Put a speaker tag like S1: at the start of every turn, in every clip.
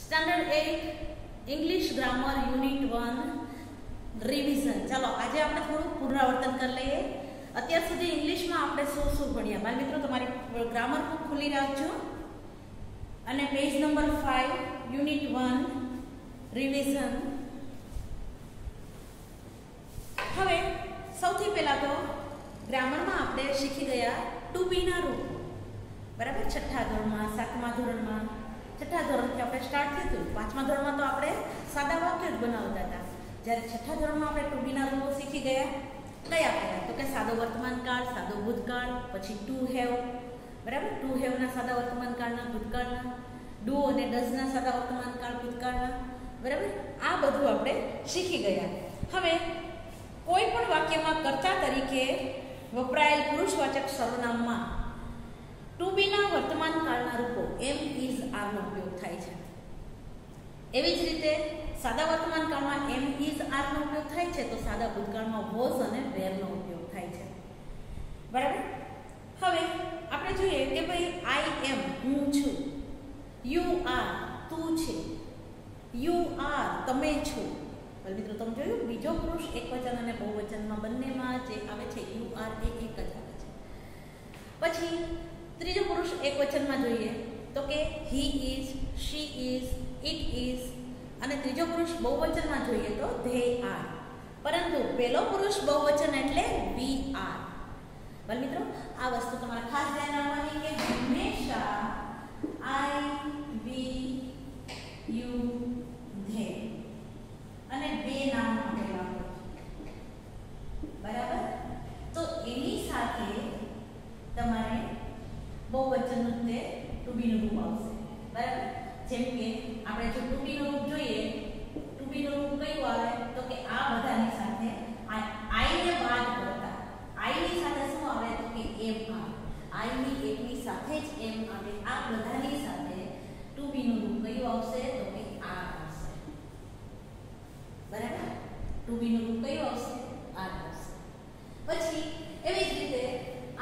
S1: Standard 8 English grammar unit 1 revision. चलो आज આપણે થોડું પુનરાવર્તન કરી લઈએ। અત્યાર સુધી ઇંગ્લિશમાં આપણે શું ભણ્યા? બાળ મિત્રો તમારી ગ્રામર બુક ખોલી રાખજો અને પેજ નંબર 5 યુનિટ 1 રિવિઝન। હવે સૌથી પહેલા તો ગ્રામરમાં આપણે શીખી ગયા ટુ બી ના રૂપ, બરાબર? છઠ્ઠા ધોરણમાં, સાતમા ધોરણમાં, છઠ્ઠા ધોરણથી આપણે સ્ટાર્ટ થયું। પાંચમા ધોરણમાં તો આપણે સાદા વાક્ય જ બનાવતા હતા, જ્યારે છઠ્ઠા ધોરણમાં આપણે ટુ બી ના રૂપો શીખી ગયા। કયા કયા? તો કે સાદો વર્તમાન કાળ, સાદો ભૂતકાળ, પછી ટુ હેવ, બરાબર? ટુ હેવના સાદા વર્તમાન કાળના, ભૂતકાળના, ડુ અને ડઝના સાદા વર્તમાન કાળ, ભૂતકાળના, બરાબર? આ બધું આપણે શીખી ગયા। હવે કોઈ પણ વાક્યમાં કર્તા તરીકે વપરાયેલ પુરુષવાચક સર્વનામમાં ટુ બી ના વર્તમાન કાળના રૂપો એમ, ઇઝ, આરનો ઉપયોગ થાય છે। એવી જ રીતે સાદા વર્તમાન કાળમાં એમ, ઇઝ, આરનો ઉપયોગ થાય છે, તો સાદા ભૂતકાળમાં વોઝ અને વેરનો ઉપયોગ થાય છે, બરાબર? હવે આપણે જોઈએ કે ભાઈ આઈ એમ, હું છું, યુ આર, તું છે, યુ આર, તમે છો। મિત્રો તમે જોયું, બીજો પુરુષ એકવચન અને બહુવચનમાં બંનેમાં જે આવે છે યુ આર એ એક જ આવે છે। પછી ત્રીજો પુરુષ એકવચનમાં જોઈએ તો કે he is, she is, it is, અને ત્રીજો પુરુષ બહુવચનમાં જોઈએ તો ધે આર, પરંતુ પહેલો પુરુષ બહુવચન એટલે વી આર। બરાબર મિત્રો, આ વસ્તુ તમારે ખાસ ધ્યાન રાખવાની કે હંમેશા આઈ, વી, યુ, ધે અને બે નામ આપેલા હોય, બરાબર? તો એની સાથે તમારે બહુવચનનું તે ટુ બી નું રૂપ આવશે, બરાબર? જેમ કે આપણે જો ટુ બી નું રૂપ જોઈએ, ટુ બી નું રૂપ કયું આવે તો કે આ બધાની સાથે આઈ ને બાદ કરતા આઈ ની સાથે શું આવે તો કે એમ આવે, આઈ ની એકની સાથે જ એમ આવે। આ બધાની સાથે ટુ બી નું રૂપ કયું આવશે તો કે આર આવશે, બરાબર? ટુ બી નું રૂપ કયું આવશે? આર આવશે। પછી એવી જ રીતે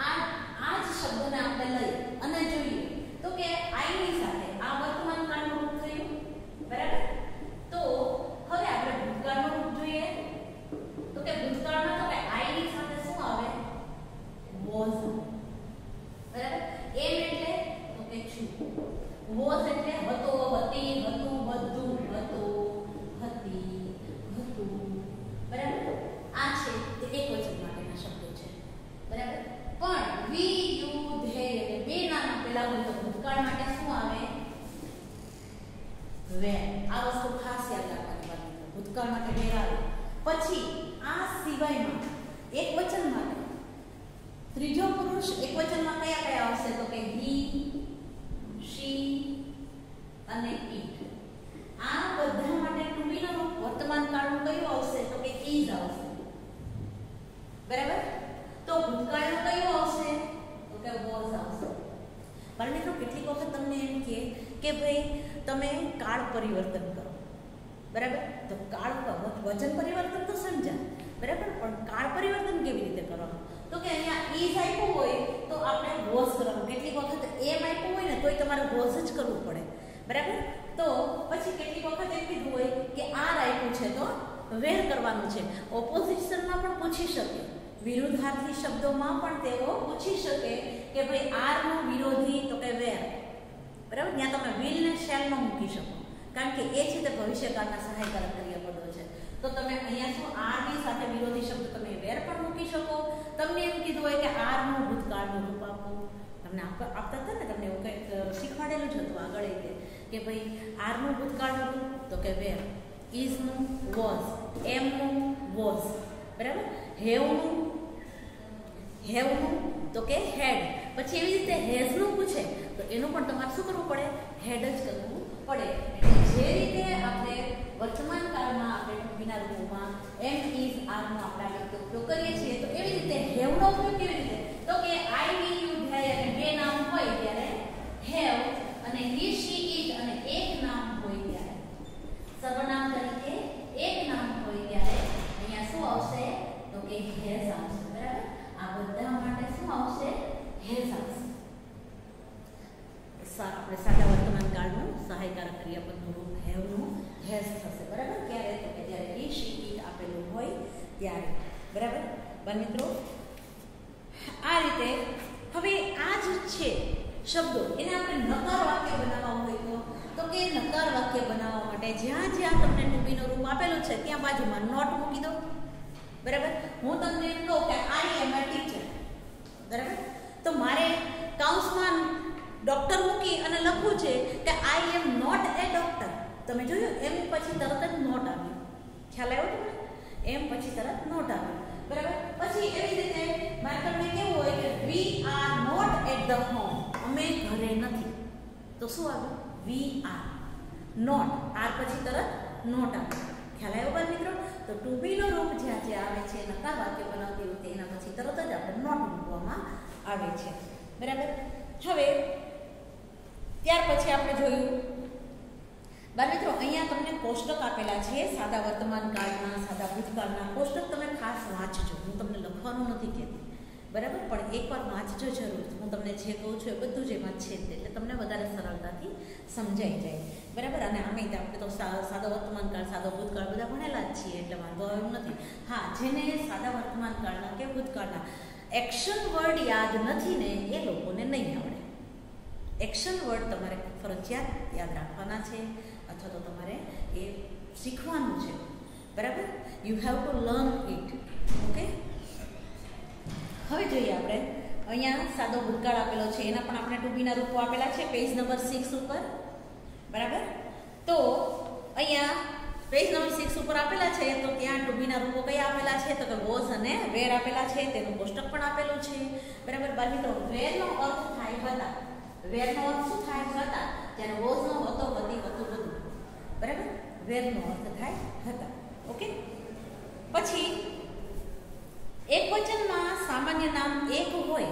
S1: આ જ શબ્દને આપણે લઈ અને જોઈએ તો કે આઈ ની સાથે આ વર્તમાન કાળનું રૂપ થયું, બરાબર? તો હવે આપણે ભૂતકાળનું રૂપ જોઈએ તો કે ભૂતકાળમાં તો કે આઈ ની સાથે શું આવે? વોઝ, બરાબર? એમ એટલે તો કે છું, વોઝ એટલે હતો, હતી, હતું, બધું, હતો, હતી, હતું, બરાબર? આ છે તે એકવચન માટેના શબ્દો છે, બરાબર? પણ વી, યુ, ધે એટલે બે નામ આપેલા હોય તો ભૂતકાળ માટે શું આવે? વેર। આ વસ્તુ ખાસ યાદ રાખવાની છે, ભૂતકાળ માટે વેર આવે। પછી આ સિવાયમાં એકવચન માટે ત્રીજો પુરુષ એકવચનમાં કયા કયા આવશે તો કે હી, શી અને ઇટ। આ બધા માટે ટુ બી નું રૂપ વર્તમાન કાળનું કયું આવશે તો કે ઇઝ આવશે, બરાબર? તો ભૂતકાળનું કયું આવશે તો કે વોઝ આવશે। પણ મિત્રો કેટલીક વખત તમને એમ કે ભાઈ તમે કાળ પરિવર્તન કરો, બરાબર? તો કાળ વચન પરિવર્તન તો સમજા, બરાબર? પણ કાળ પરિવર્તન કેવી રીતે કરવાનું તો કે અહીંયા ઇઝ આપ્યું હોય તો આપણે વોઝ કરવાનું, કેટલીક વખત એમ આપ્યું હોય ને તોય તમારે વોઝ જ કરવું પડે, બરાબર? તો પછી કેટલીક વખત એમ કીધું હોય કે આર આપ્યું છે તો વેર કરવાનું છે। ઓપોઝિશનમાં પણ પૂછી શકે, વિરુદ્ધાર્થી શબ્દોમાં પણ તેઓ પૂછી શકે કે ભાઈ આર નો વિરોધી તો કે વેર, બરાબર? ત્યાં તમે વિલ ને શેલ નો મૂકી શકો, કારણ કે એ છે તે ભવિષ્યકાળના સહાયકારક ક્રિયાપદો છે। તો તમે અહીંયા શું આર ની સાથે વિરોધી શબ્દ તમે વેર પણ મૂકી શકો। તમને એમ કીધું હોય કે આર નું ભૂતકાળનું રૂપ આપો, તમને આપતા હતા ને, તમને એવું કંઈક શીખવાડેલું જ હતું આગળ કે ભાઈ આર નું ભૂતકાળનું રૂપ તો કે વેર, ઇઝ નું વોઝ, એમ નું વોઝ, બરાબર? હેવનું તો કે હેડ। પછી એવી રીતે હેઝ નું પૂછે તો એનું પણ તમારે શું કરવું પડે? હેડ જ કરવું પડે। જે રીતે આપણે વર્તમાન કાળમાં આપણે ટુ બી ના રૂપોમાં એમ, ઇઝ, આર નો આપણે ઉપયોગ કરીએ છીએ, તો એવી રીતે હેવનો ઉપયોગ કેવી રીતે તો કે આઈ, વી, યુ, ધે અને બે નામ હોય ત્યારે હેવ, અને હી, શી, ઇટ અને એક નામ હોય ત્યારે સર્વનામ તરીકે એક નામ હોય ત્યારે અહીંયા શું આવશે તો કે હેઝ આવશે, બરાબર? આ બધા માટે શું આવશે? હેઝ આવશે। આપણે સાદા વર્તમાન કાળનું સહાયકારક ક્રિયાપદનું રૂપ હેવનું હેઝ થશે. બરાબર? ક્યારે? તો કે જ્યારે હી શી ઇટ આપેલું હોય ત્યારે. બરાબર બાળમિત્રો? આ રીતે હવે આ જ છે શબ્દો એને આપણે નકાર વાક્ય બનાવવા હોય તો કે નકાર વાક્ય બનાવવા માટે જ્યાં જ્યાં તમને ટુ બીનું રૂપ આપેલું છે ત્યાં બાજુમાં નોટ મૂકી દો. બરાબર? હું તમને એમ કહું કે આઈ એમ અ ટીચર. બરાબર? તો મારે કૌંસમાં ડોક્ટર મૂકી અને લખવું છે કે આઈ એમ નોટ એ ડોક્ટર. તમે જોયું એમ પછી તરત જ નોટ આવ્યું. ખ્યાલ આવ્યો તમને? એમ પછી તરત નોટ આવ્યું. બરાબર? પછી એવી રીતે મારે તમને કેવું હોય કે we are not at the home. અમે ઘરે નથી. તો શું આવ્યું? વી આર નોટ. આર પછી તરત નોટ આવ્યું. ખ્યાલ આવ્યો બાળ મિત્રો? તો ટુ બી નો રૂપ જ્યાં જે આવે છે નકાર વાક્ય બનાવતી વખતે એના પછી તરત જ આપણે નોટ મૂકવામાં આવે છે. બરાબર? હવે ત્યાર પછી આપણે જોયું બાળ મિત્રો અહીંયા તમને કોષ્ટક આપેલા છે સાદા વર્તમાન કાળના સાદા ભૂતકાળના. કોષ્ટક તમે ખાસ વાંચજો. હું તમને લખવાનું નથી કહેતી. બરાબર? પણ એકવાર વાંચજો જરૂર. હું તમને જે કહું છું એ બધું જ એમાં છે એટલે તમને વધારે સરળતાથી સમજાઈ જાય. બરાબર? અને આમે આપણે તો સાદા વર્તમાન કાળ સાદો ભૂતકાળ બધા ભણેલા જ છીએ એટલે વાંધો એવું નથી. હા, જેને સાદા વર્તમાન કાળના કે ભૂતકાળના એક્શન વર્ડ યાદ નથી ને એ લોકોને નહીં આવડે. એક્શન વર્ડ તમારે ફરજિયાત યાદ રાખવાના છે અથવા તો તમારે એ શીખવાનું છે. બરાબર? You have to learn it. Okay? હવે જોઈએ આપણે અહીંયા સાદો ભૂતકાળ આપેલો છે એના પણ આપણે ટુ બીના રૂપો આપેલા છે પેજ નંબર 6 ઉપર. બરાબર? તો અહીંયા પેજ નંબર 6 ઉપર આપેલા છે તો ત્યાં ટુ બીના રૂપો કયા આપેલા છે તો કે વોઝ અને વેર આપેલા છે. તેનું કોષ્ટક પણ આપેલું છે. બરાબર? બાળ મિત્રો વેરનો અર્થ થાય હતા. વેરનો અર્થ શું થાય? હતા. જ્યારે વોઝનો હતો હતી હતું બધું. બરાબર? વેરનો અર્થ થાય હતા. ઓકે? પછી એકવચનમાં સામાન્ય નામ એક હોય.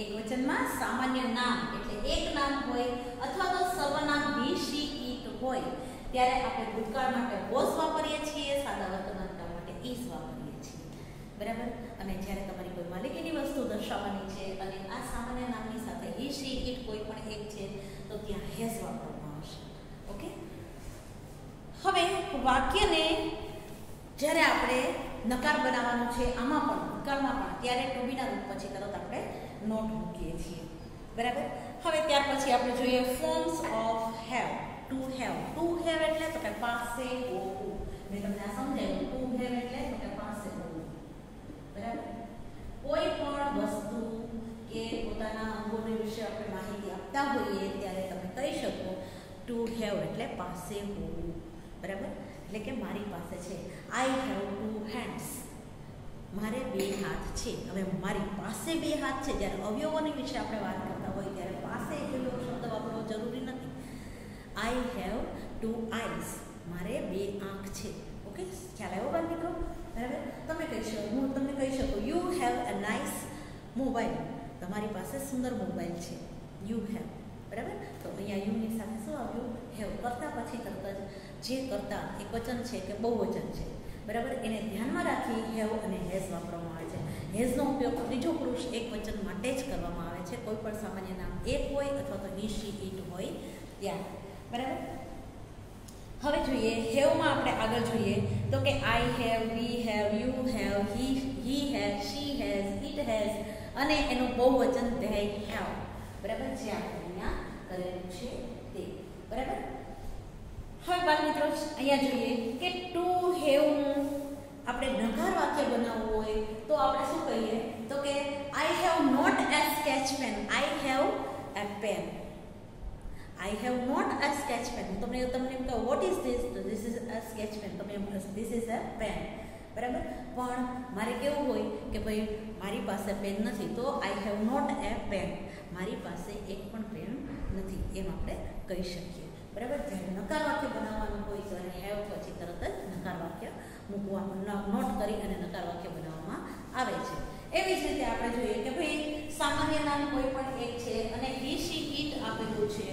S1: એકવચનમાં સામાન્ય નામ એટલે એક નામ હોય અથવા તો સર્વનામ હી શી ઇટ હોય ત્યારે આપણે ભૂતકાળ માટે વોઝ વાપરીએ છીએ, સાદા વર્તમાન કાળ માટે ઇઝ વાપરીએ છીએ. બરાબર? અને જ્યારે તમારી કોઈ માલિકીની વસ્તુ દર્શાવવાની છે અને આ સામાન્ય નામની સાથે હી શી ઇટ કોઈ પણ એક છે તો ત્યાં હેઝ વાપરવામાં આવશે. ઓકે? હવે વાક્યને જ્યારે આપણે નકાર બનાવવાનું છે આમાં પણ ભૂતકાળમાં પણ ત્યારે ટુ બીના રૂપ પછી તરત આપણે નોટ મૂકીએ છીએ. બરાબર? હવે ત્યાર પછી આપણે જોઈએ forms of have. To have. To have એટલે તો કે પાસે હોવું. મેં તમને આ સમજાવ્યું. ટુ હેવ એટલે તો કે પાસે હોવું. બરાબર? કોઈ પણ વસ્તુ કે પોતાના અંગોની વિશે આપણે માહિતી આપતા હોઈએ ત્યારે તમે કહી શકો ટુ હેવ એટલે પાસે હોવું. બરાબર? એટલે કે મારી પાસે છે. I have to hands. મારે બે હાથ છે. હવે મારી પાસે બે હાથ છે. જ્યારે અવયવોની વિશે આપણે વાત કરતા હોય ત્યારે પાસે એવો શબ્દ વાપરવો જરૂરી નથી. I have to eyes. મારે બે આંખ છે. ઓકે? ખ્યાલ આવ્યો બાળ મિત્રો? બરાબર? તમે કહી શકો, હું તમને કહી શકું you have a nice mobile. તમારી પાસે સુંદર મોબાઈલ છે. You have. બરાબર? તો અહીંયા યુની સાથે શું આવ્યું? હેવ. કરતા પછી તરત જ જે કરતા એક વચન છે કે બહુવચન છે. બરાબર? એને ધ્યાનમાં રાખી હેવ અને હેઝ વાપરવામાં આવે છે. હેઝનો ઉપયોગ ત્રીજો પુરુષ એક વચન માટે જ કરવામાં આવે છે. કોઈ પણ સામાન્ય નામ એક હોય અથવા તો હી શી ઇટ હોય ત્યાં. બરાબર? હવે જોઈએ હેવમાં આપણે આગળ જોઈએ તો કે I have, we have, you have, he has, she has, it has અને એનું બહુવચન ધે હેવ. બરાબર? જે આપણે અહીંયા કરેલું છે તે. બરાબર? હવે બાળ મિત્રો અહીંયા જોઈએ કે ટુ હેવનું આપણે નકાર વાક્ય બનાવવું હોય તો આપણે શું કહીએ તો કે I have not a sketch pen. I have a pen. I have not a sketch pen. તમને એમ કહો વોટ ઇઝ ધીસ? તો this is a sketch pen. તમે એમ કહો ધીસ ઇઝ અ પેન. બરાબર? પણ મારે કેવું હોય કે ભાઈ મારી પાસે પેન નથી તો I have not a pen. મારી પાસે એક પણ પેન નથી એમ આપણે કહી શકીએ. બરાબર? જ્યારે નકાર વાક્ય બનાવવાનું હોય ત્યારે હેવ પછી તરત જ નકાર વાક્ય મૂકવાનું નોટ કરી અને નકાર વાક્ય બનાવવામાં આવે છે. એવી જ રીતે આપણે જોઈએ કે ભાઈ સામાન્ય નામ કોઈ પણ એક છે અને હી શી ઇટ આપેલું છે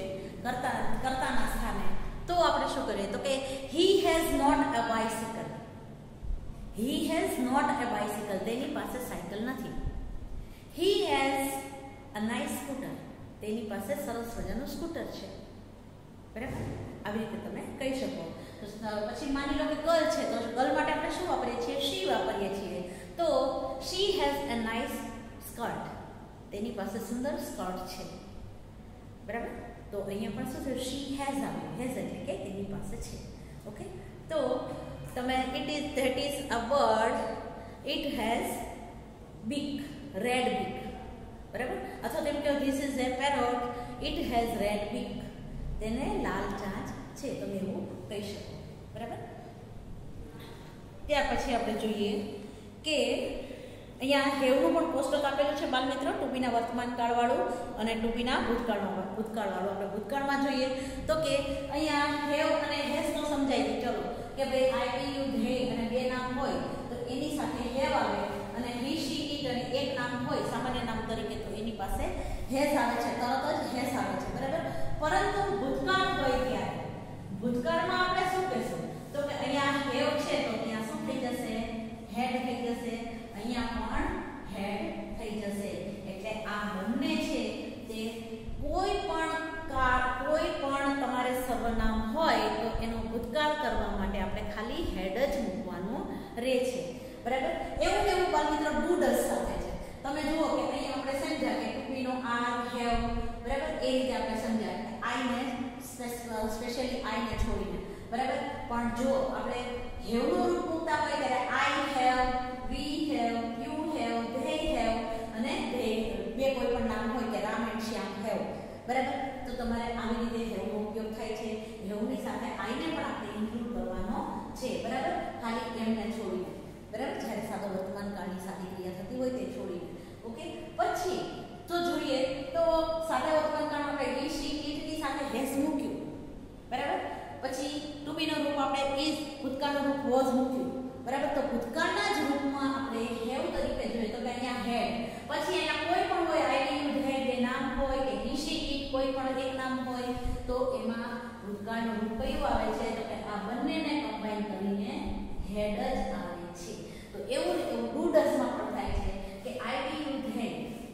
S1: કર્તાના સ્થાને તો આપણે શું કરીએ તો કે he has not a bicycle. He has not a bicycle. તેની પાસે સાયકલ નથી. He has a nice scooter. તેની પાસે સરસ મજાનું સ્કૂટર છે, બરાબર? આવી રીતે તમે કહી શકો. પછી માની લો કે ગર્લ છે, તો ગર્લ માટે આપણે શું વાપરીએ છીએ? શી વાપરીએ છીએ. તો she has a nice skirt. તેની પાસે સુંદર સ્કર્ટ છે, બરાબર? તો અહીંયા પણ શું થયું? શી હેઝ આવ્યું. હેઝ એટલે કે તેની પાસે છે. ઓકે, તો તમે that is a bird, it has બીક, રેડ બીક, બરાબર? અથવા તેમ કહો this is A parrot, it has red બીક. તેને લાલ ચાંચ છે, તમે એવું કહી શકો, બરાબર? ત્યાર પછી આપણે જોઈએ કે અહીંયા હેવનું પણ કોષ્ટક આપેલું છે બાલ મિત્રો, ટુબીના વર્તમાન કાળવાળું અને ટુબીના ભૂતકાળવાળું. આપણે ભૂતકાળમાં જોઈએ તો કે અહીંયા હેવ અને હેઝ તો સમજાય ગયું. ચલો કે ભાઈ આઈ યુ ધે અને બે નામ હોય તો એની સાથે હેવ આવે, અને હી શી ઇટ અને એક નામ હોય સામાન્ય નામ તરીકે તો એની પાસે હેઝ આવે છે, તરત જ હેઝ આવે છે, બરાબર? પરંતુ ભૂતકાળ હોય ત્યારે ભૂતકાળમાં આપણે શું કહેશું? તો કે અહીંયા હેવ છે તો ત્યાં શું થઈ જશે? હેડ થઈ જશે. અહીંયા પણ હેડ થઈ જશે. એટલે આ બંને છે તે કોઈ પણ તમારે સર્વનામ હોય તો એનો ભૂતકાળ કરવા માટે આપણે ખાલી હેડ જ મૂકવાનું રહે છે, બરાબર? એવું બાળ મિત્રો ડુ ડઝ સાથે છે. તમે જુઓ કે અહીંયા આપણે સમજ્યા કે ટુબીનો આર, હેવ, બરાબર? એ રીતે આપણે સમજ્યા કે આઈને સ્પેશિયલી આઈને છોડીને, બરાબર? પણ જો આપણે હેવનું રૂપ મૂકતા હોય ત્યારે આઈ have, we have, you have, they have અને ધે બે કોઈ પણ નામ હોય કે રામ એન્ડ શ્યામ હેવ, બરાબર? તો તમારે આવી રીતે હેવનો ઉપયોગ થાય છે. હેવની સાથે આઈને પણ આપણે ઇન્ક્લુડ કરવાનો છે, બરાબર? ખાલી એમને છોડીને, બરાબર? જ્યારે સાદો વર્તમાન કાળની સાદી ક્રિયા થતી હોય તે છોડીને. ઓકે, પછી તો જોઈએ તો સાદા વર્તમાન કાળમાં આપણે ઈ, શી, ઇટની સાથે હેઝ મૂક્યું, બરાબર? પછી ટુબીનું રૂપ આપણે ઇઝ, ભૂતકાળનું રૂપ વોઝ મૂક્યું, બરાબર? તો ભૂતકાળના જ રૂપમાં આપણે હેવ તરીકે જોઈએ તો કે અહીંયા હેડ, પછી અહીંયા કોઈ પણ હોય આઈ યુ ધે બે નામ હોય કે હી શી ઇટ કોઈ પણ એક નામ હોય તો એમાં ભૂતકાળનું રૂપ કયું આવે છે? તો કે આ બંનેને કમ્બાઈન કરીને હેડ જ આવે છે. તો એવું ડુ ડઝમાં પણ થાય છે કે આઈ યુ ધે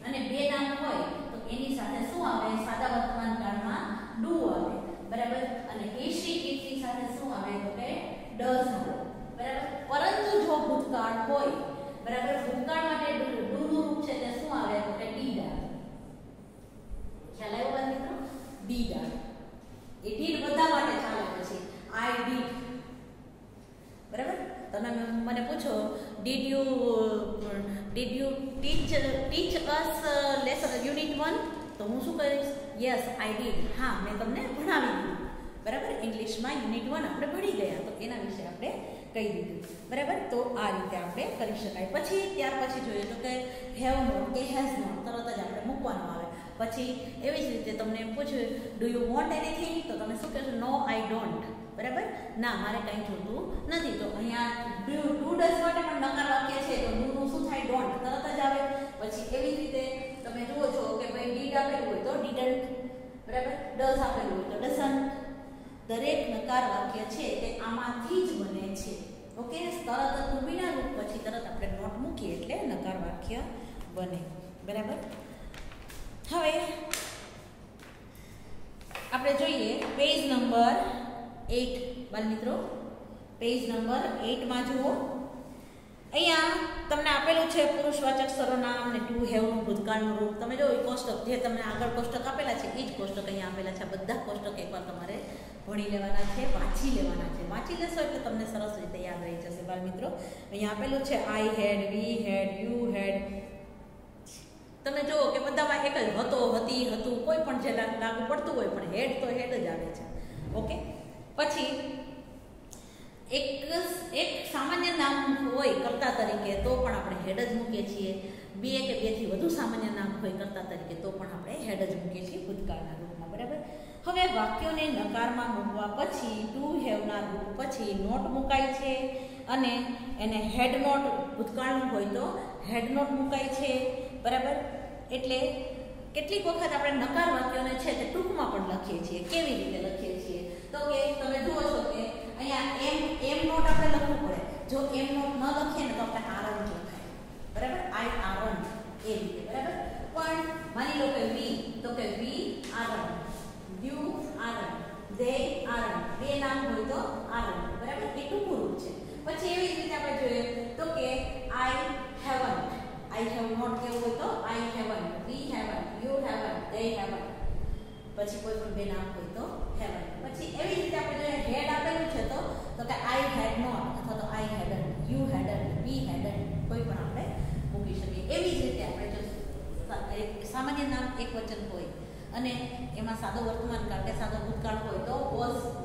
S1: અને બે નામ હોય તો એની સાથે શું આવે? સાદા વર્તમાન કાળમાં ડુ આવે, બરાબર? અને હી શી ઇટની સાથે શું આવે? તો કે ડઝ આવે, બરાબર? પરંતુ જો ભૂતકાળ હોય, બરાબર, ભૂતકાળ માટે ડુ નું રૂપ છે તે શું આવે? તો કે ડીડ આવે. ખ્યાલ આવ્યો બાળ મિત્રો? ડીડ આવે. એ ડીડ બધા માટે ચાલે. પછી આઈ ડીડ, બરાબર? તમે મને પૂછો did you teach us lesson unit 1 તો હું શું કહીશ? Yes I did. હા, મેં તમને ભણાવી દીધું, બરાબર? ઇંગ્લિશમાં યુનિટ 1 આપણે ભણી ગયા તો એના વિશે આપણે કહી દીધું, બરાબર? તો આ રીતે આપણે કરી શકાય. પછી ત્યાર પછી જોઈએ તો કે હેવ નોટ કે હેઝ નોટ તરત જ આપણે મૂકવાનું આવે. પછી એવી જ રીતે તમને એમ પૂછ્યું ડુ યુ વોન્ટ એનીથિંગ તો તમે શું કહેશો? નો આઈ ડોન્ટ, બરાબર? ના, મારે કંઈ જોતું નથી. તો અહીંયા ડુ ડઝ માટે પણ નકાર વાક્ય છે તો ડુનું શું થાય? ડોન્ટ તરત જ આવે. પછી એવી રીતે તમે જુઓ છો કે ભાઈ ડીડ આપેલું હોય તો ડીડન્ટ, બરાબર? ડઝ આપેલું હોય તો ડઝન્ટ. દરેક નકાર વાક્ય છે તે આમાંથી જ બને છે. ઓકે, તરત ટુબીના રૂપ પછી તરત આપણે નોટ મૂકીએ એટલે નકાર વાક્ય બને, બરાબર? હવે આપણે જોઈએ પેજ નંબર 8 બાળ મિત્રો. પેજ નંબર 8 માં જુઓ, અહીંયા તમને આપેલું છે પુરુષવાચક સર્વનામ ને ટુ હેવનું ભૂતકાળનું રૂપ. તમે જો એ કોષ્ટક જે તમને આગળ કોષ્ટક આપેલા છે એ જ કોષ્ટક અહીંયા આપેલા છે. બધા કોષ્ટક એકવાર તમારે ભણી લેવાના છે, વાંચી લેવાના છે. વાંચી લેશો એટલે તમને સરસ રીતે યાદ રહી જશે બાળ મિત્રો. અહીંયા આપેલું છે આઈ હેડ, વી હેડ, યુ હેડ. તમે જુઓ કે બધામાં એક જ હતો, હતી, હતું, કોઈ પણ જે લાગુ પડતું હોય પણ હેડ તો હેડ જ આવે છે. ઓકે, પછી એક સામાન્ય નામ હોય કર્તા તરીકે તો પણ આપણે હેડ જ મૂકીએ છીએ. બે કે બેથી વધુ સામાન્ય નામ હોય કર્તા તરીકે તો પણ આપણે હેડ જ મૂકીએ છીએ ભૂતકાળના રૂપમાં, બરાબર? હવે વાક્યોને નકારમાં મૂકવા પછી ટુ હેવના રૂપ પછી નોટ મુકાય છે અને એને હેડ નોટ ભૂતકાળનું હોય તો હેડ નોટ મુકાય છે, બરાબર? એટલે કેટલીક વખત આપણે નકાર વાક્યોને છે તે ટૂંકમાં પણ લખીએ છીએ. કેવી રીતે લખીએ છીએ? તો કે તમે જુઓ છો કે અહીંયા એમ નોટ આપણે લખવું પડે. જો એમ નોટ ન લખીએ ને તો આપણે આરન લખાય, બરાબર? આઈ આરન એ રીતે, બરાબર? પણ માની લો કે વી તો કે વી નામ હોય તો આ રંગ, બરાબર, એ ટૂંકું રૂપ છે. પછી એવી જ રીતે આપણે જોઈએ તો કે I haven't, I have not કેવું હોય તો I haven't, we haven't, you haven't, they haven't. પછી કોઈ પણ બે નામ હોય તો હેવન્ટ. પછી એવી રીતે આપણે જોઈએ હેડ આપેલું છે તો કે આઈ હેડ નોટ અથવા તો આઈ હેડન્ટ, યુ હેડન્ટ, વી હેડન્ટ, કોઈ પણ આપણે મૂકી શકીએ. એવી જ રીતે આપણે જો સામાન્ય નામ એક વચન હોય અને એમાં સાદો વર્તમાન કાળ કે સાદો ભૂતકાળ હોય તો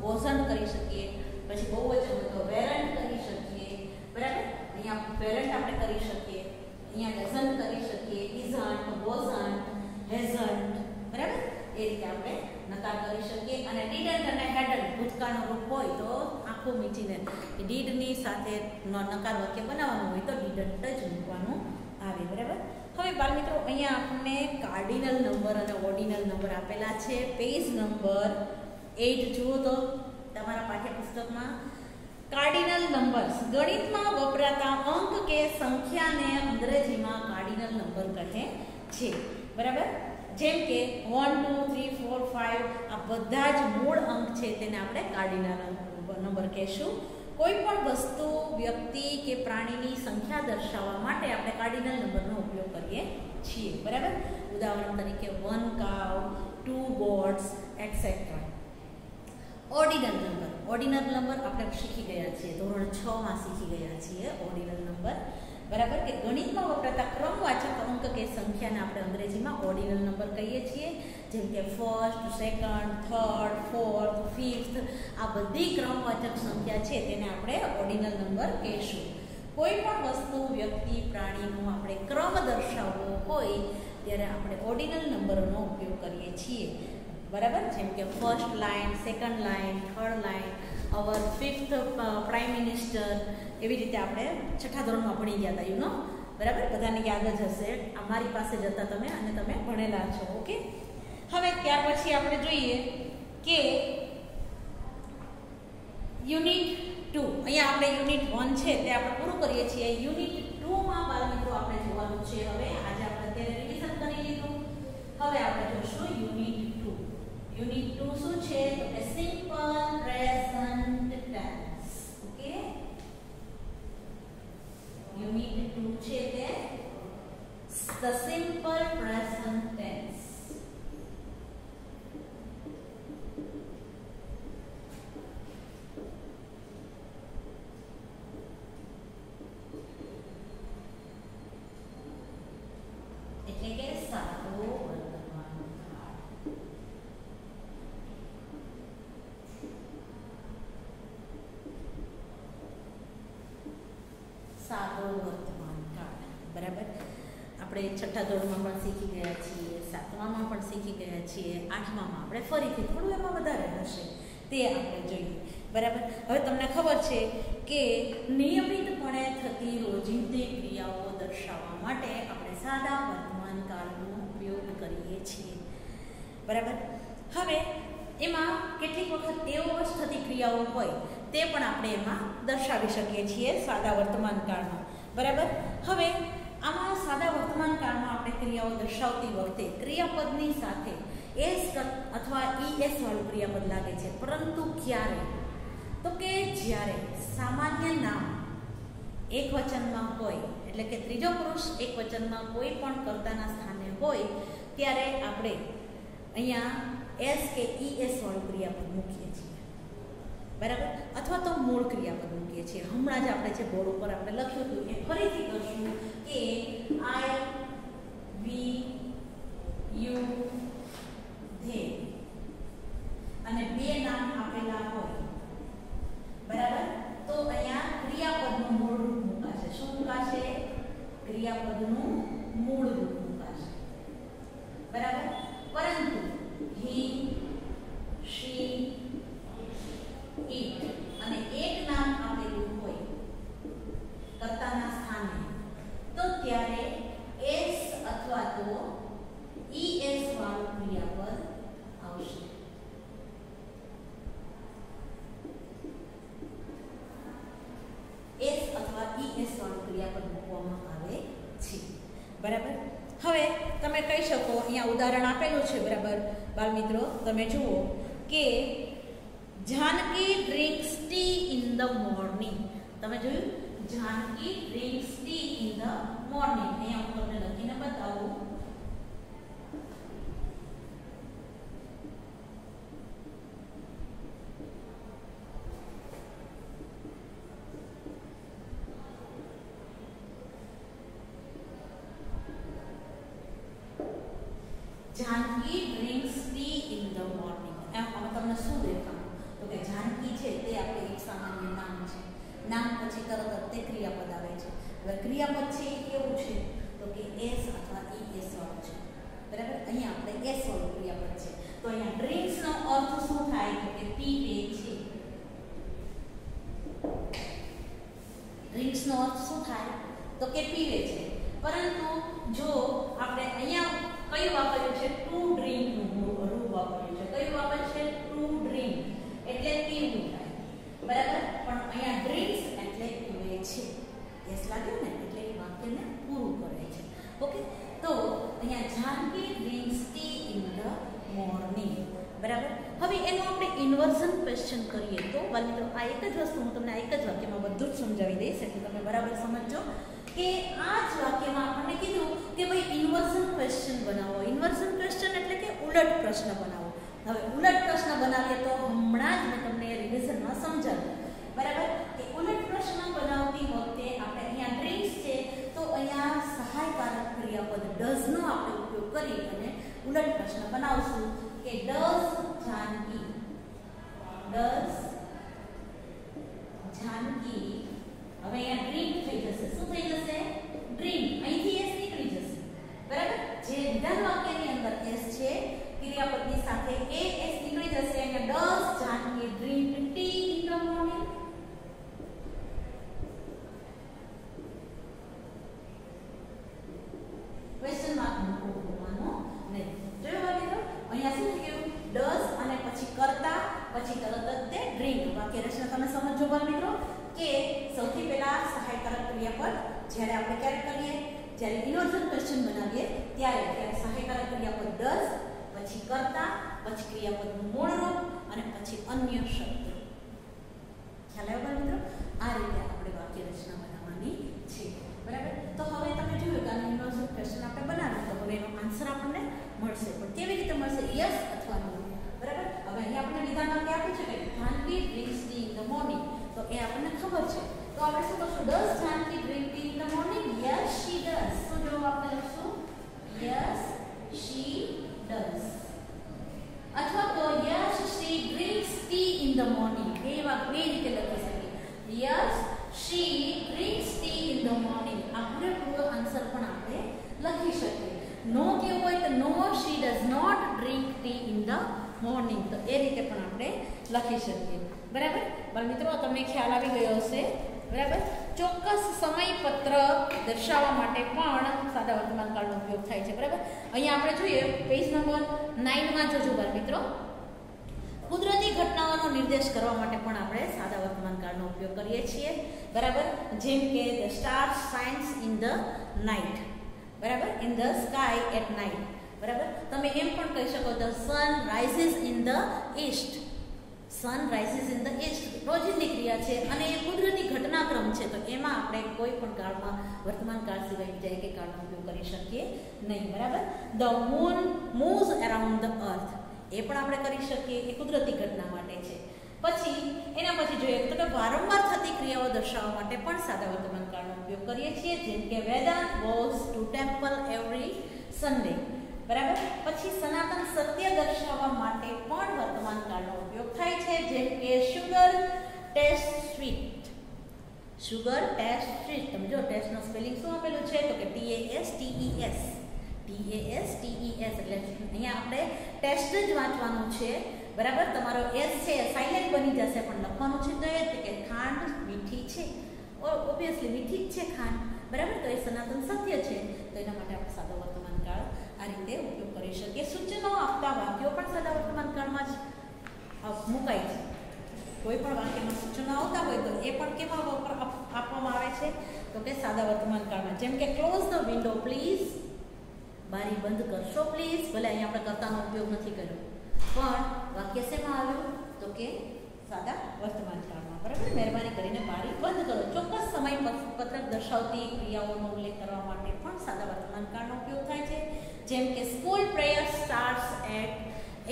S1: વોઝન્ટ કરી શકીએ. પછી બહુવચન હોય તો વેરન્ટ કરી શકીએ, બરાબર. અહીંયા વેરન્ટ આપણે કરી શકીએ, અહીંયા ડઝન્ટ કરી શકીએ, ઇઝન્ટ, વોઝન્ટ, હેઝન્ટ, બરાબર. એ રીતે આપણે નકાર કરી શકીએ. અને ડીડન્ટ અને હેડન્ટ ભૂતકાળનું રૂપ હોય તો આખું મીઠીને ડીડની સાથે નકાર વાક્ય બનાવવાનું હોય તો ડીડન્ટ જ મૂકવાનું આવે, બરાબર. હવે બાળમિત્રો અહીંયા આપણને કાર્ડિનલ નંબર અને ઓર્ડિનલ નંબર આપેલા છે. પેજ નંબર 8 જુઓ તો તમારા પાઠ્યપુસ્તકમાં. કાર્ડિનલ નંબર્સ ગણિતમાં વપરાતા અંક કે સંખ્યાને અંગ્રેજીમાં કાર્ડિનલ નંબર કહે છે, બરાબર. જેમ કે 1 2 3 4 5 આ બધા જ મૂળ અંક છે તેને આપણે કાર્ડિનલ નંબર કહેશું. કોઈ પણ વસ્તુ, વ્યક્તિ કે પ્રાણીની સંખ્યા દર્શાવવા માટે આપણે કાર્ડિનલ નંબરનો ઉપયોગ કરીએ છીએ, બરાબર. ઉદાહરણ તરીકે 1 cow, 2 goats, etc. Ordinal number આપણે શીખી ગયા છીએ, ધોરણ 6 માં શીખી ગયા છીએ ઓર્ડિનલ નંબર, બરાબર. કે ગણિતમાં વપરાતા ક્રમવાચક અંક કે સંખ્યાને આપણે અંગ્રેજીમાં ઓર્ડિનલ નંબર કહીએ છીએ. જેમ કે first, second, third, fourth, fifth આ બધી ક્રમવાચક સંખ્યા છે તેને આપણે ઓર્ડિનલ નંબર કહીશું. કોઈ પણ વસ્તુ, વ્યક્તિ, પ્રાણીનો આપણે ક્રમ દર્શાવવો હોય ત્યારે આપણે ઓર્ડિનલ નંબરનો ઉપયોગ કરીએ છીએ, બરાબર. જેમ કે first line, second line, third line, our fifth prime minister. એવી રીતે આપણે છઠ્ઠા ધોરણમાં ભણી ગયા હતા, યુ નો, બરાબર. બધાને યાદ જ હશે, અમારી પાસે જ હતા તમે અને તમે ભણેલા છો, ઓકે. હવે ત્યાર પછી આપણે જોઈએ કે યુનિટ 2. અહીંયા આપણે યુનિટ 1 છે તે આપણે પૂરું કરીએ છીએ. યુનિટ 2 માં બાળમિત્રો આપણે જોવાનું છે. હવે આજે આપણે અત્યારે રિવિઝન કરી લીધું. હવે આપણે જોઈશું યુનિટ 2. યુનિટ 2 શું છે તો કે simple present tense, okay. Unit 2 છે તે ધ સિમ્પલ પ્રેઝન્ટ ટેન્સ. એટલે કે સાદો વર્તમાન કાળ. સાદો વર્તમાન કાળ, બરાબર. આપણે છઠ્ઠા ધોરણમાં પણ શીખી ગયા છીએ, 7મામાં પણ શીખી ગયા છીએ, 8મામાં આપણે ફરીથી થોડું એમાં વધારે હશે તે આપણે જોઈએ, બરાબર. હવે તમને ખબર છે કે નિયમિતપણે થતી રોજિંદી ક્રિયાઓ દર્શાવવા માટે આપણે સાદા વર્તમાન કાળનો ઉપયોગ કરીએ છીએ, બરાબર. હવે એમાં કેટલીક વખત તેઓવશ થતી ક્રિયાઓ હોય તે પણ આપણે એમાં દર્શાવી શકીએ છીએ સાદા વર્તમાન કાળમાં, બરાબર. હવે આમાં સાદા વર્તમાન કાળમાં આપણે ક્રિયાઓ દર્શાવતી વખતે ક્રિયાપદની સાથે એસ અથવા ઈએસ વાળું ક્રિયાપદ લાગે છે, પરંતુ ક્યારે તો કે જ્યારે સામાન્ય નામ એક વચનમાં હોય, એટલે કે ત્રીજો પુરુષ એક વચનમાં કોઈ પણ કર્તાના સ્થાને હોય ત્યારે આપણે અહીંયા એસ કે ઈએસ વાળું ક્રિયાપદ મૂકીએ છીએ, બરાબર. અથવા તો મૂળ ક્રિયાપદ મૂકીએ છીએ. હમણાં જ આપણે જે બોર્ડ ઉપર આપણે લખ્યું હતું એ ફરીથી કરશું કે આઈ, વી, યુ, ધે અને બે નામ આપેલા હોય, બરાબર. તો અહીંયા ક્રિયાપદનું મૂળ રૂપ મુકાશે. શું મુકાશે? ક્રિયાપદનું મૂળ રૂપ મુકાશે, બરાબર. પરંતુ હી, શી, ઇટ અને એક નામ આપેલું હોય કર્તાના સ્થાને તો ત્યારે એસ અથવા તો ઈએસ વાળું ક્રિયાપદ આવશે. એસ અથવા ઈએસ વાળું ક્રિયાપદ મૂકવામાં આવે છે, બરાબર. હવે તમે કહી શકો, અહીંયા ઉદાહરણ આપેલું છે, બરાબર. બાળમિત્રો તમે જુઓ કે Janaki drinks tea in the morning. તમે જોયું, Janaki drinks tea in the morning. અહીંયા હું તમને લખીને બતાવું. Janaki drinks tea in the morning. આમાં તમને શું દેખાયું? તો કે જાનકી છે તે આપણે એક સામાન્ય નામ છે. નામ પછી તરત જ તે ક્રિયાપદ આવે છે. હવે ક્રિયાપદ છે એ કેવું છે? તો કે એસ અથવા ઈએસ વાળું છે. બરાબર, અહીંયા આપણે એસ વાળું ક્રિયાપદ છે. તો અહીંયા ડ્રિંક્સ નો અર્થ શું થાય? તો કે પીવે છે. ડ્રિંક્સ નો અર્થ શું થાય? તો કે પીવે છે. પરંતુ જો આપણે અહીંયા કયું વાપર્યું છે? ટુ ડ્રિંક નું રૂપ વાપર્યું છે. કયું વાપર્યું છે? ટુ ડ્રિંક એટલે પીવું થાય. બરાબર, પણ અહીંયા ડ્રિંક્સ એટલે પીવે છે. એસ લાગ્યું ને, એટલે એ વાક્યને પૂરું કરે છે. ઓકે, તો અહીંયા Janaki drinks tea in the morning. બરાબર, હવે એનું આપણે ઇન્વર્ઝન ક્વેશ્ચન કરીએ તો મિત્રો આ એક જ વસ્તુ હું તમને આ એક જ વાક્યમાં બધું જ સમજાવી દઈશ, એટલે તમે બરાબર સમજજો કે આ જ વાક્યમાં આપણને કીધું કે ભાઈ ઇન્વર્ઝન ક્વેશ્ચન બનાવો. ઇન્વર્ઝન ક્વેશ્ચન એટલે કે ઉલટ પ્રશ્ન બનાવો. હવે ઉલટ પ્રશ્ન બનાવીએ તો હમણાં જ મેં તમને રિવિઝનમાં સમજાવ્યું. બરાબર, કે ઉલટ પ્રશ્ન બનાવતી વખતે આપણે અહીંયા ડ્રિંક્સ છે તો અહીંયા સહાયકારક ક્રિયાપદ ડઝ નો આપણે ઉપયોગ કરી અને ઉલટ પ્રશ્ન બનાવશું કે ડઝ જાનકી, ડઝ જાનકી. હવે અહીંયા ડ્રિંક થઈ જશે. શું થઈ જશે? ડ્રિંક. અહીંથી એસ નીકળી જશે. બરાબર, જે વિધાન વાક્યની અંદર એસ છે ક્રિયાપદની સાથે એ એસ નીકળી જશે. અહીંયા does Janaki drink tea in the morning. Question mark મૂકવાનો નહીં. જોયું મિત્રો, અહીંયા શું થયું? ડઝ અને પછી કરતા પછી તરત જ તે ડ્રિંક. વાક્ય રચના તમે સમજો બાળ મિત્રો કે સૌથી પહેલા સહાયકારક ક્રિયાપદ જ્યારે આપણે ક્યારે કરીએ? જ્યારે ઇન્વર્ઝન ક્વેશ્ચન બનાવીએ ત્યારે સહાયકારક ક્રિયાપદ ડઝ, પછી કરતા, પછી ક્રિયાપદનું મૂળ રૂપ અને પછી અન્ય શબ્દ. ખ્યાલ આવ્યો મિત્રો? આ રીતે આપણે વાક્ય રચના બનાવવાની છે. બરાબર, તો હવે તમે જોયું કે આનું ઇન્વર્ઝન ક્વેશ્ચન આપણે બનાવ્યું તો હવે એનો આન્સર આપણને મળશે. પણ કેવી રીતે મળશે? યસ અથવા નો. બરાબર, હવે અહીં આપણે વિધાન વાક્ય આપ્યું છે કે Janaki drinks tea in the morning. તો એ આપણને ખબર છે. તો આપણે શું કરશું? Does Janaki drink tea in the morning? Yes she does. શું જવાબ આપણે લખશું? Yes she does. અથવા તો yes she drinks tea in the morning. બે રીતે લખી શકીએ. Yes she drinks tea in the morning. આ પૂરો આન્સર પણ આપણે લખી શકીએ. નો કેવું હોય તો નો she does not drink tea in the morning. તો એ રીતે પણ આપણે લખી શકીએ. બરાબર, બાળ મિત્રો તમને ખ્યાલ આવી ગયો હશે. બરાબર, ચોક્કસ સમયપત્રક દર્શાવવા માટે પણ સાદા વર્તમાન કાળનો ઉપયોગ થાય છે. બરાબર, અહીંયા આપણે જોઈએ પેજ નંબર 9 માં જોજો બાળ મિત્રો. કુદરતી ઘટનાઓનો નિર્દેશ કરવા માટે પણ આપણે સાદા વર્તમાન કાળનો ઉપયોગ કરીએ છીએ. બરાબર, જેમ કે the stars shines in the night. બરાબર, in the sky at night. બરાબર, તમે એમ પણ કહી શકો the sun rises in the east. Sun rises in the east રોજિંદી ક્રિયા છે અને એ કુદરતી ઘટનાક્રમ છે. તો એમાં આપણે કોઈ પણ કાળમાં વર્તમાન કાળ સિવાય બીજા એક કાળનો ઉપયોગ કરી શકીએ નહીં. બરાબર, the moon moves around the earth. એ પણ આપણે કરી શકીએ. એ કુદરતી ઘટના માટે છે. પછી એના પછી જોઈએ તો કે વારંવાર થતી ક્રિયાઓ દર્શાવવા માટે પણ સાદા વર્તમાન કાળનો ઉપયોગ કરીએ છીએ. જેમ કે Vedant goes to temple every Sunday. બરાબર, પછી સનાતન સત્ય દર્શાવવા માટે પણ વર્તમાન કાળનો ઉપયોગ થાય છે. જેમ કે sugar taste sweet. Sugar taste sweet. તમે જો ટેસ્ટનો સ્પેલિંગ શું આપેલું છે? તો કે TASTES. TASTES એટલે અહીંયા આપણે ટેસ્ટ જ વાંચવાનું છે. બરાબર, તમારો એસ છે સાઇલેન્ટ બની જશે પણ લખવાનું છે તો એ કે ખાંડ મીઠી છે. ઓબ્વિયસલી મીઠી જ છે ખાંડ. બરાબર, તો એ સનાતન સત્ય છે. તો એના માટે આપણે સાદો વર્તમાન કાળ આ રીતે ઉપયોગ કરી શકીએ. સૂચનો આપતા વાક્યો પણ સાદા વર્તમાન કાળમાં જ મુકાય છે. કોઈ પણ વાક્યમાં સૂચનો આવતા હોય તો એ પણ કેમાં આપવામાં આવે છે? તો કે સાદા વર્તમાન કાળમાં. જેમ કે ક્લોઝ ધ વિન્ડો પ્લીઝ. બારી બંધ કરશો પ્લીઝ. ભલે અહીંયા આપણે કર્તાનો ઉપયોગ નથી કર્યો પણ વાક્ય શેમાં આવ્યું? તો કે સાદા વર્તમાન કાળમાં. બરાબર, મહેરબાની કરીને બારી બંધ કરો. ચોક્કસ સમય પત્રક દર્શાવતી ક્રિયાઓનો ઉલ્લેખ કરવા માટે પણ સાદા વર્તમાન કાળનો ઉપયોગ થાય છે. જેમ કે school prayer starts at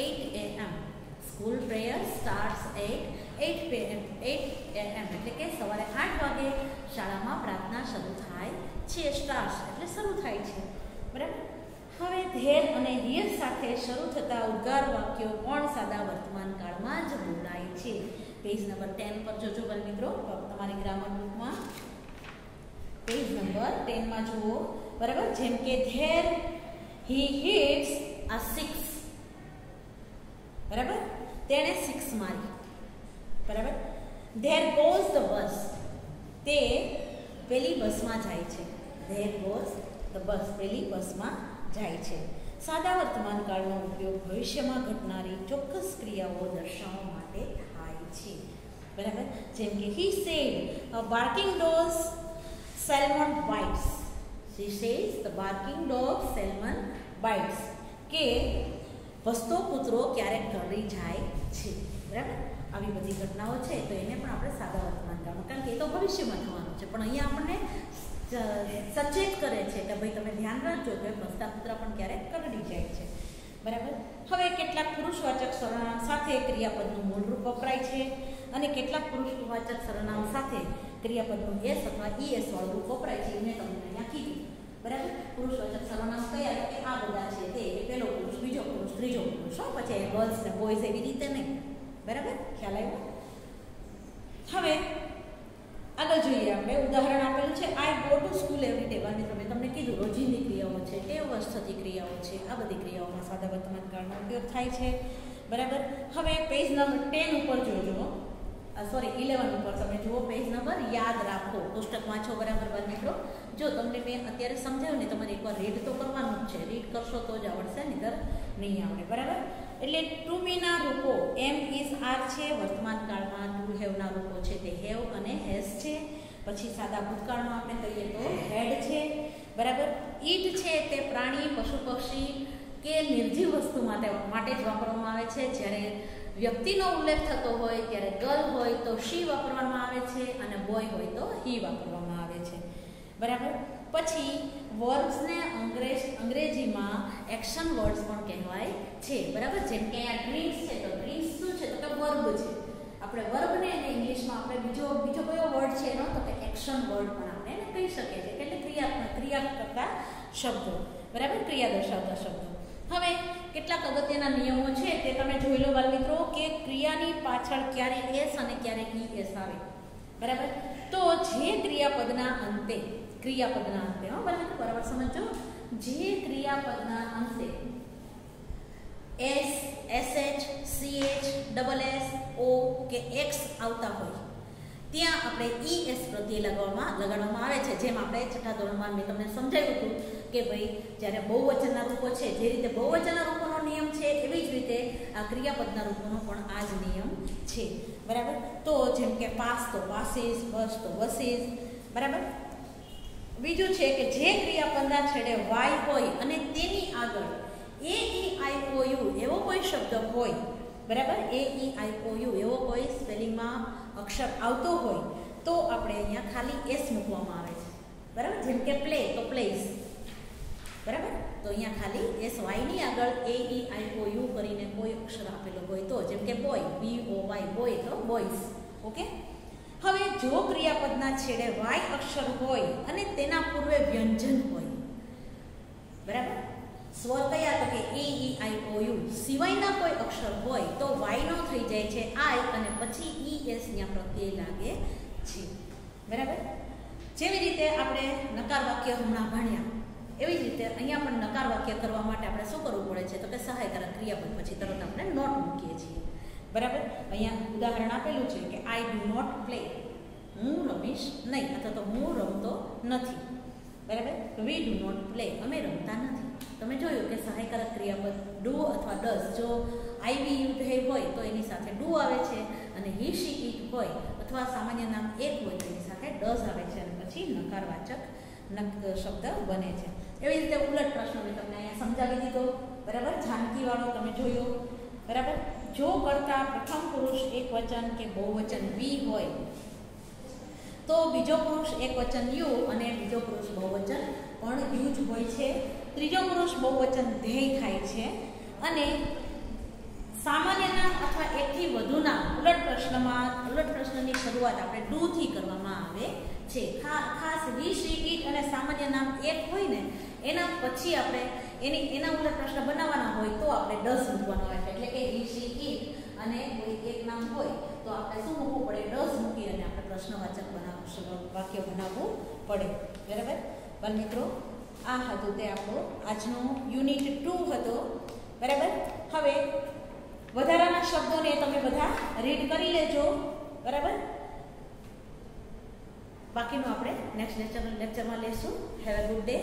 S1: 8 AM. School prayer starts at 8 AM એટલે કે સવારે 8 વાગે શાળામાં પ્રાર્થના શરૂ થાય છે. સ્ટાર્ટ્સ એટલે શરૂ થાય છે. બરાબર. હવે ધેર અને હિયર સાથે શરૂ થતા ઉદ્ગાર વાક્યો પણ સાદા વર્તમાન કાળમાં જ બોલાય છે. પેજ નંબર 10 પર જોજો બાળ મિત્રો, તમારી ગ્રામર બુકમાં પેજ નંબર 10 માં જુઓ. બરાબર, જેમ કે ધેર હી હિટ્સ અ 6. બરાબર, તેણે 6 મારી. બરાબર, ધેર ગોઝ ધ બસ. તે પેલી બસમાં જાય છે. ધેર ગોઝ ધ બસ, પેલી બસમાં જાય છે. સાદા વર્તમાન કાળનો ઉપયોગ ભવિષ્યમાં ઘટનારી ચોક્કસ ક્રિયાઓ દર્શાવવા માટે થાય છે. બરાબર, જેમ કે he said a barking dog seldom bites. She says the barking dog salmon bites. કે વસ્તો કૂતરો ક્યારેક કરડી જાય છે. બરાબર, આવી બધી ઘટનાઓ છે તો એને પણ આપણે સાદા વર્તમાન કાળમાં, કારણ કે એ તો ભવિષ્યમાં થવાનું છે, પણ અહીંયા આપણને સચેત કરે છે કે ભાઈ તમે ધ્યાન રાખજો કે વસ્તા કૂતરા પણ ક્યારેક કરડી જાય છે. બરાબર, હવે કેટલાક પુરુષવાચક સર્વનામ સાથે ક્રિયાપદનું મૂળરૂપ વપરાય છે અને કેટલાક પુરુષવાચક સર્વનામ સાથે ક્રિયાપદનું એસ અથવા ઈએસ વાળું રૂપ વપરાય છે. એને તમને અહીંયા કીધું. બરાબર, પુરુષવાચક સર્વનામ કયા કે આ બધા છે તે પહેલો પુરુષ, બીજો પુરુષ, ત્રીજો પુરુષ, પછી ગર્લ્સ ને બોયઝ એવી રીતે નહીં. બરાબર, ખ્યાલ આવ્યો? હવે આગળ જોઈએ આપણે. ઉદાહરણ આપેલું છે I go to school every day. અને તમને કીધું રોજિંદી ક્રિયાઓ છે, ટેવ વશ થતી ક્રિયાઓ છે. આ બધી ક્રિયાઓમાં સાદા વર્તમાન કાળનો ઉપયોગ થાય છે. બરાબર, હવે પેજ નંબર 10 ઉપર જોજો. 11 ઉપર તમે જુઓ પેજ નંબર. યાદ રાખો, પુસ્તક વાંચો. બરાબર બાળ મિત્રો, જો તમને મેં અત્યારે સમજાવ્યું ને, તમારે એકવાર રીડ તો કરવાનું જ છે. રીડ કરશો તો જ આવડશે, નહીંતર નહીં આવડે. બરાબર, એટલે ટુ બીના રૂપો એમ ઇઝ આર છે. વર્તમાન કાળમાં ટુ હેવના રૂપો છે તે હેવ અને હેઝ છે. પછી સાદા ભૂતકાળમાં આપણે કહીએ તો હેડ છે. બરાબર, ઈટ છે તે પ્રાણી, પશુ પક્ષી કે નિર્જીવ વસ્તુ માટે જ વાપરવામાં આવે છે. જ્યારે વ્યક્તિનો ઉલ્લેખ થતો હોય ત્યારે ગર્લ હોય તો શી વાપરવામાં આવે છે અને બોય હોય તો હી વાપરવામાં આવે છે. બરાબર, પછી વર્બ્સને અંગ્રેજીમાં એક્શન વર્ડ્સ પણ કહેવાય છે. બરાબર, જેમ કે અહીંયા ડ્રીમ્સ છે તો ડ્રીમ્સ શું છે તો કે વર્બ છે. આપણે વર્બને એને ઇંગ્લિશમાં આપણે બીજો કયો વર્ડ છે એનો તો કે એક્શન વર્ડ પણ આપણે એને કહી શકીએ છીએ. એટલે ક્રિયા કરતા શબ્દો. બરાબર, ક્રિયા દર્શાવતા શબ્દો. હવે કેટલાક અગત્યના નિયમો છે તે તમે જોઈ લો બાળ મિત્રો, કે ક્રિયાની પાછળ ક્યારે એસ અને ક્યારે ઈએસ આવે. બરાબર, તો જે ક્રિયાપદના અંતે બાળ મિત્રો બરાબર સમજો, જે ક્રિયાપદના અંતે S, SH, CH, double S, O કે એક્સ આવતા હોય ત્યાં આપણે ઈએસ પ્રત્યે લગાડવામાં આવે છે. જેમ આપણે છઠ્ઠા ધોરણમાં મેં તમને સમજાવ્યું હતું કે ભાઈ જ્યારે બહુવચનના રૂપો છે, જે રીતે બહુવચનના રૂપોનો નિયમ છે એવી જ રીતે આ ક્રિયાપદના રૂપોનો પણ આ જ નિયમ છે. બરાબર, તો જેમ કે પાસ તો પાસીસ, બસ તો બસીસ. બરાબર, બીજું છે કે જે ક્રિયાપદના છેડે વાય હોય અને તેની આગળ એ ઈ આઈ ઓ યુ એવો કોઈ શબ્દ હોય. બરાબર, એ ઈ આઈ ઓ યુ એવો કોઈ સ્પેલિંગમાં અક્ષર આવતો હોય તો આપણે અહીંયા ખાલી એસ મૂકવામાં આવે છે. બરાબર, જેમ કે પ્લે તો પ્લેસ. બરાબર, તો અહીંયા ખાલી એસ વાયની આગળ એ ઈ આઈ ઓ યુ કરીને કોઈ અક્ષર આપેલો હોય તો, જેમ કે બોય, બી ઓ વાય, બોય તો બોયઝ. ઓકે, હવે જો ક્રિયાપદના છેડે વાય અક્ષર હોય અને તેના પૂર્વે વ્યંજન હોય. બરાબર, સ્વર કયા તો કે એ ઈ આઈ ઓ યુ સિવાયના કોઈ અક્ષર હોય તો વાયનો થઈ જાય છે આઈ અને પછી ઈ એસ ત્યાં પ્રત્યે લાગે છે. બરાબર, જેવી રીતે આપણે નકાર વાક્ય હમણાં ભણ્યા એવી જ રીતે અહીંયા પણ નકાર વાક્ય કરવા માટે આપણે શું કરવું પડે છે તો કે સહાયકારક ક્રિયાપદ પછી તરત આપણે નોટ મૂકીએ છીએ. બરાબર, અહીંયા ઉદાહરણ આપેલું છે કે આઈ ડુ નોટ પ્લે. હું રમીશ નહીં અથવા તો હું રમતો નથી. બરાબર, વી ડુ નોટ પ્લે, અમે રમતા નથી. તમે જોયું કે સહાયકારક ક્રિયાપદ ડુ અથવા ડઝ, જો આઈવી યુ ધેય હોય તો એની સાથે ડુ આવે છે અને હી શી ઇટ હોય અથવા સામાન્ય નામ એક હોય તો એની સાથે ડઝ આવે છે અને પછી નકારવાચક શબ્દ બને છે. એવી રીતે ઉલટ પ્રશ્ન મેં તમને અહીંયા સમજાવી દીધો. બરાબર, જાનકીવાળો તમે જોયો. બરાબર, જો કરતા પ્રથમ પુરુષ એકવચન કે બહુવચન વી હોય તો બીજો પુરુષ એકવચન યુ અને બીજો પુરુષ બહુવચન પણ યુ જ હોય છે. ત્રીજો પુરુષ બહુવચન ધ્યેય થાય છે અને સામાન્ય નામ અથવા એકથી વધુ નામ ઉલટ પ્રશ્નની શરૂઆત આપણે ડુ થી કરવામાં આવે છે. ખાસ હી શી ઇટ અને સામાન્ય નામ એક હોય ને એના પછી આપણે એના ઉલટ પ્રશ્ન બનાવવાના હોય તો આપણે ડઝ મૂકવાનો હોય છે. એટલે કે હી શી ઇટ અને કોઈ એક નામ હોય તો આપણે શું મૂકવું પડે? ડઝ મૂકી અને આપણે પ્રશ્નવાચક વાક્ય બનાવવું પડે. બરાબર? પણ મિત્રો આ હતું તે આપણો આજનો યુનિટ 2 હતો. બરાબર? હવે વધારાના શબ્દોને તમે બધા રીડ કરી લેજો. બરાબર? બાકીનું આપણે નેક્સ્ટ લેક્ચરમાં લેશું. Have a good day.